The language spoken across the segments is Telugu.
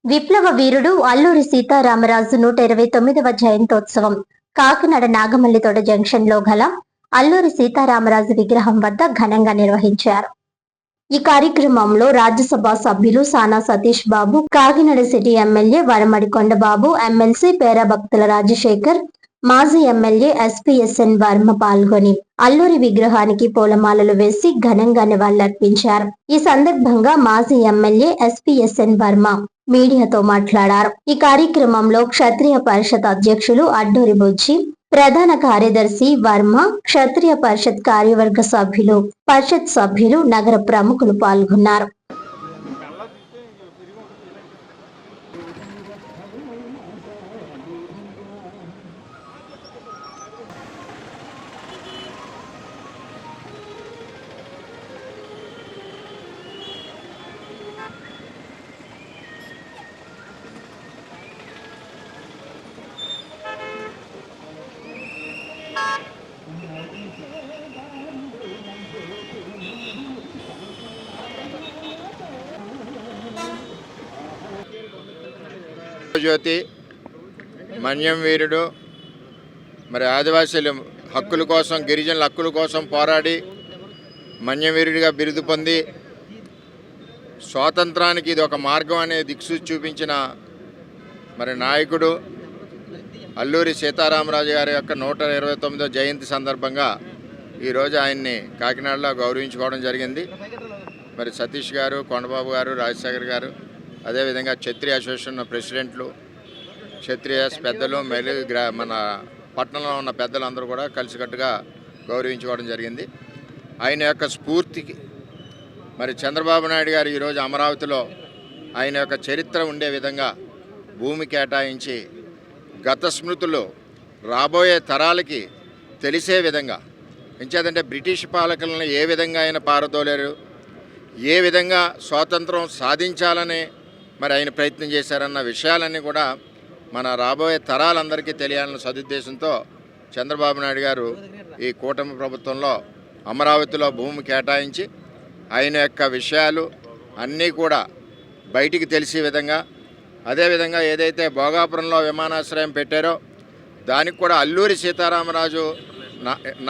విప్లవ వీరుడు అల్లూరి సీతారామరాజు 129వ జయంతోత్సవం కాకినాడ నాగమల్లితోట జంక్షన్ లో గల అల్లూరి సీతారామరాజు విగ్రహం వద్ద ఘనంగా నిర్వహించారు. ఈ కార్యక్రమంలో రాజ్యసభ సభ్యులు Sana Satish Babu, Kakinada city MLA Varamadi Kondababu, MLC Perabhaktula Rajasekhar, మాజీ ఎమ్మెల్యే ఎస్పీఎస్ఎన్ వర్మ పాల్గొని అల్లూరి విగ్రహానికి పూలమాలలు వేసి ఘనంగా నివాళులర్పించారు. ఈ సందర్భంగా మాజీ ఎమ్మెల్యే ఎస్పీఎస్ఎన్ వర్మ మీడియాతో మాట్లాడారు. ఈ కార్యక్రమంలో క్షత్రియ పరిషత్ అధ్యక్షులు అడ్డూరి బుజ్జి, ప్రధాన కార్యదర్శి వర్మ, క్షత్రియ పరిషత్ కార్యవర్గ సభ్యులు, పరిషత్ సభ్యులు, నగర ప్రముఖులు పాల్గొన్నారు. జ్యోతి మన్యం వీరుడు, మరి ఆదివాసీల హక్కుల కోసం, గిరిజనుల హక్కుల కోసం పోరాడి మన్యం వీరుడిగా బిరుదు పొంది స్వాతంత్రానికి ఇది ఒక మార్గం అనే దిక్సూచి చూపించిన మరి నాయకుడు అల్లూరి సీతారామరాజు గారి యొక్క 129వ జయంతి సందర్భంగా ఈరోజు ఆయన్ని కాకినాడలో గౌరవించుకోవడం జరిగింది. మరి సతీష్ గారు, కొండబాబు గారు, రాజశేఖర్ గారు, అదేవిధంగా క్షత్రియ అసోసియేషన్ ప్రెసిడెంట్లు, క్షత్రియ పెద్దలు, మన పట్టణంలో ఉన్న పెద్దలందరూ కూడా కలిసికట్టుగా గౌరవించుకోవడం జరిగింది. ఆయన యొక్క స్ఫూర్తికి మరి చంద్రబాబు నాయుడు గారు ఈరోజు అమరావతిలో ఆయన యొక్క చరిత్ర ఉండే విధంగా భూమి కేటాయించి గత స్మృతులు రాబోయే తరాలకి తెలిసే విధంగా, ఎంచేదంటే బ్రిటిష్ పాలకులను ఏ విధంగా ఆయన పారదోలేరు, ఏ విధంగా స్వాతంత్రం సాధించాలని మరి ఆయన ప్రయత్నం చేశారన్న విషయాలన్నీ కూడా మన రాబోయే తరాలందరికీ తెలియాలన్న సదుద్దేశంతో చంద్రబాబు నాయుడు గారు ఈ కూటమి ప్రభుత్వంలో అమరావతిలో భూమి కేటాయించి ఆయన యొక్క విషయాలు అన్నీ కూడా బయటికి తెలిసే విధంగా, అదేవిధంగా ఏదైతే భోగాపురంలో విమానాశ్రయం పెట్టారో దానికి కూడా అల్లూరి సీతారామరాజు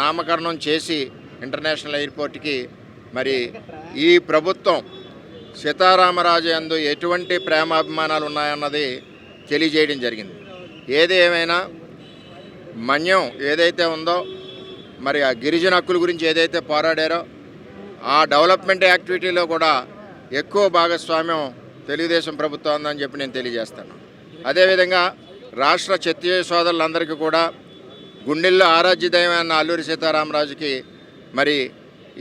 నామకరణం చేసి ఇంటర్నేషనల్ ఎయిర్పోర్ట్కి మరి ఈ ప్రభుత్వం సీతారామరాజు యందు ఎటువంటి ప్రేమాభిమానాలు ఉన్నాయన్నది తెలియజేయడం జరిగింది. ఏది ఏమైనా మన్యం ఏదైతే ఉందో, మరి ఆ గిరిజన హక్కుల గురించి ఏదైతే పోరాడారో ఆ డెవలప్మెంట్ యాక్టివిటీలో కూడా ఎక్కువ భాగస్వామ్యం తెలుగుదేశం ప్రభుత్వం ఉందని చెప్పి నేను తెలియజేస్తాను. అదేవిధంగా రాష్ట్ర క్షత్రియ సోదరులందరికీ కూడా గుండెల్లో ఆరాధ్య దైవమైన అల్లూరి సీతారామరాజుకి మరి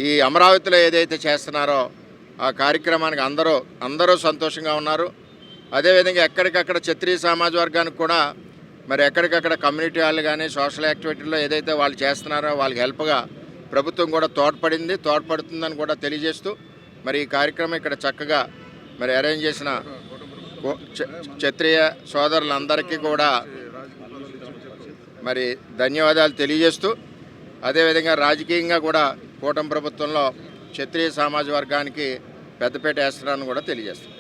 ఈ అమరావతిలో ఏదైతే చేస్తున్నారో ఆ కార్యక్రమానికి అందరూ సంతోషంగా ఉన్నారు. అదేవిధంగా ఎక్కడికక్కడ క్షత్రియ సమాజ వర్గానికి కూడా మరి ఎక్కడికక్కడ కమ్యూనిటీ హాల్ కానీ సోషల్ యాక్టివిటీల్లో ఏదైతే వాళ్ళు చేస్తున్నారో వాళ్ళకి హెల్ప్గా ప్రభుత్వం కూడా తోడ్పడుతుందని కూడా తెలియజేస్తూ మరి ఈ కార్యక్రమం ఇక్కడ చక్కగా మరి అరేంజ్ చేసిన క్షత్రియ సోదరులందరికీ కూడా మరి ధన్యవాదాలు తెలియజేస్తూ, అదేవిధంగా రాజకీయంగా కూడా కూటమి ప్రభుత్వంలో క్షత్రియ సమాజ వర్గానికి పెద్దపీట వేస్తున్నారని కూడా తెలియజేస్తాం.